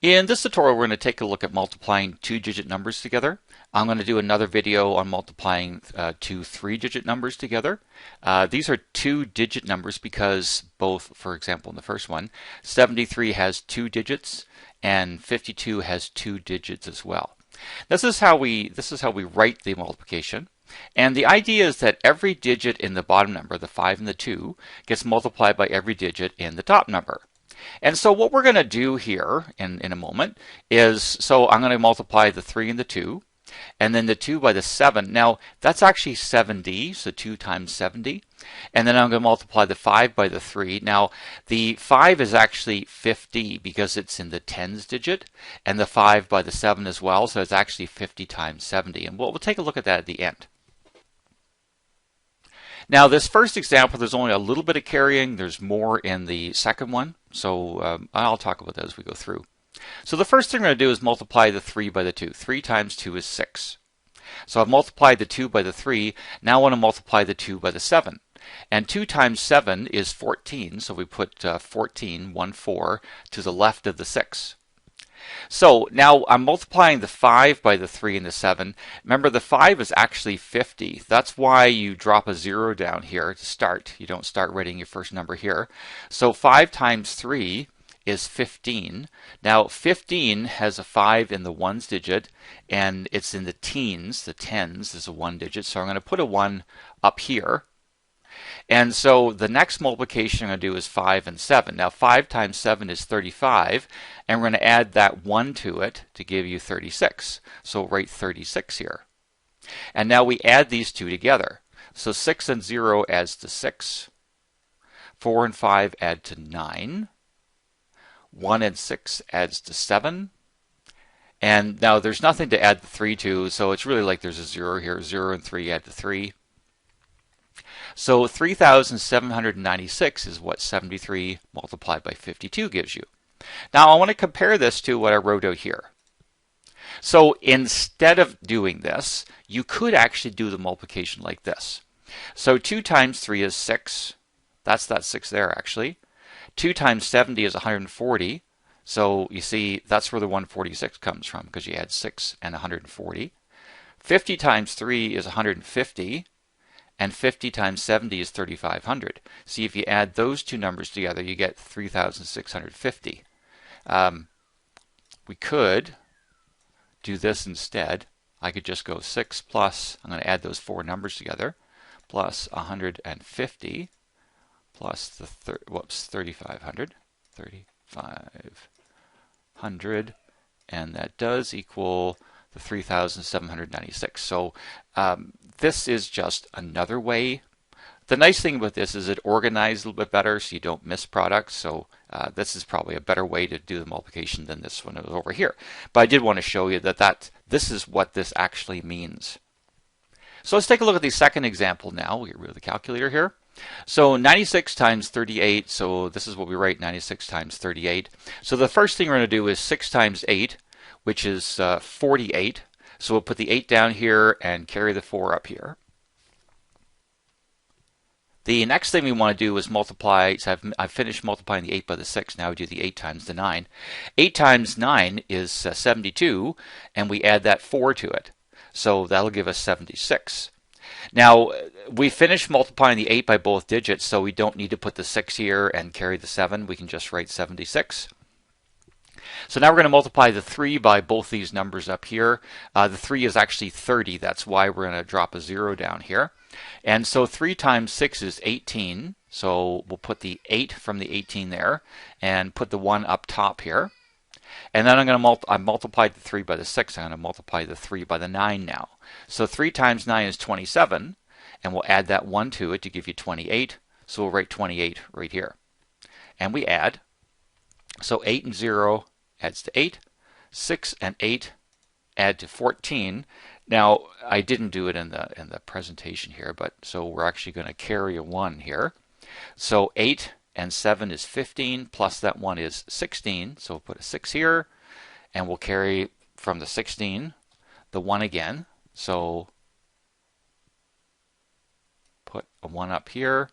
In this tutorial, we're going to take a look at multiplying two-digit numbers together. I'm going to do another video on multiplying two three-digit numbers together. These are two-digit numbers because both, for example, in the first one, 73 has two digits and 52 has two digits as well. This is how we write the multiplication. And the idea is that every digit in the bottom number, the 5 and the 2, gets multiplied by every digit in the top number. And so what we're going to do here in a moment is, so I'm going to multiply the 3 and the 2, and then the 2 by the 7. Now, that's actually 70, so 2 times 70. And then I'm going to multiply the 5 by the 3. Now, the 5 is actually 50 because it's in the tens digit, and the 5 by the 7 as well, so it's actually 50 times 70. And we'll take a look at that at the end. Now, this first example, there's only a little bit of carrying. There's more in the second one. So I'll talk about that as we go through. So the first thing we're going to do is multiply the 3 by the 2. 3 times 2 is 6. So I've multiplied the 2 by the 3. Now I want to multiply the 2 by the 7. And 2 times 7 is 14. So we put 14, 1, 4, to the left of the 6. So now I'm multiplying the 5 by the 3 and the 7. Remember, the 5 is actually 50. That's why you drop a 0 down here to start. You don't start writing your first number here. So 5 times 3 is 15. Now 15 has a 5 in the ones digit, and it's in the teens. The tens is a 1 digit. So I'm going to put a 1 up here. And so the next multiplication I'm going to do is 5 and 7. Now 5 times 7 is 35, and we're going to add that 1 to it to give you 36. So we'll write 36 here. And now we add these two together. So 6 and 0 adds to 6. 4 and 5 add to 9. 1 and 6 adds to 7. And now there's nothing to add the 3 to, so it's really like there's a 0 here. 0 and 3 add to 3. So 3,796 is what 73 multiplied by 52 gives you. Now I want to compare this to what I wrote out here. So instead of doing this, you could actually do the multiplication like this. So 2 times 3 is 6. That's that 6 there actually. 2 times 70 is 140. So you see that's where the 146 comes from because you add 6 and 140. 50 times 3 is 150. And 50 times 70 is 3,500. See, if you add those two numbers together, you get 3,650. We could do this instead. I could just go 6 plus, I'm going to add those four numbers together, plus 150 plus the 3,500. 3,500. And that does equal the 3,796. So this is just another way. The nice thing about this is it organized a little bit better so you don't miss products. So this is probably a better way to do the multiplication than this one over here. But I did want to show you that this is what this actually means. So let's take a look at the second example now. We'll get rid of the calculator here. So 96 times 38, so this is what we write, 96 times 38. So the first thing we're going to do is 6 times 8, which is 48. So we'll put the 8 down here and carry the 4 up here. The next thing we want to do is multiply. So I've finished multiplying the 8 by the 6. Now we do the 8 times the 9. 8 times 9 is 72, and we add that 4 to it. So that'll give us 76. Now, we finished multiplying the 8 by both digits, so we don't need to put the 6 here and carry the 7. We can just write 76. So now we're going to multiply the 3 by both these numbers up here. The 3 is actually 30. That's why we're going to drop a 0 down here. And so 3 times 6 is 18. So we'll put the 8 from the 18 there and put the 1 up top here. And then I multiplied the 3 by the 6. I'm going to multiply the 3 by the 9 now. So 3 times 9 is 27. And we'll add that 1 to it to give you 28. So we'll write 28 right here. And we add. So 8 and 0 adds to 8. 6 and 8 add to 14. Now, I didn't do it in the presentation here, but so we're actually going to carry a 1 here. So 8 and 7 is 15, plus that 1 is 16. So we'll put a 6 here, and we'll carry from the 16 the 1 again. So put a 1 up here.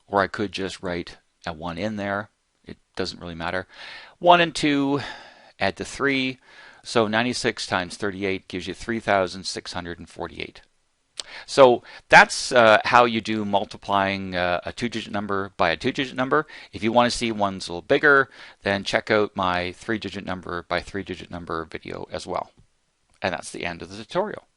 Or I could just write a 1 in there. It doesn't really matter. 1 and 2, add to 3. So 96 times 38 gives you 3,648. So that's how you do multiplying a 2-digit number by a 2-digit number. If you want to see ones a little bigger, then check out my 3-digit number by 3-digit number video as well. And that's the end of the tutorial.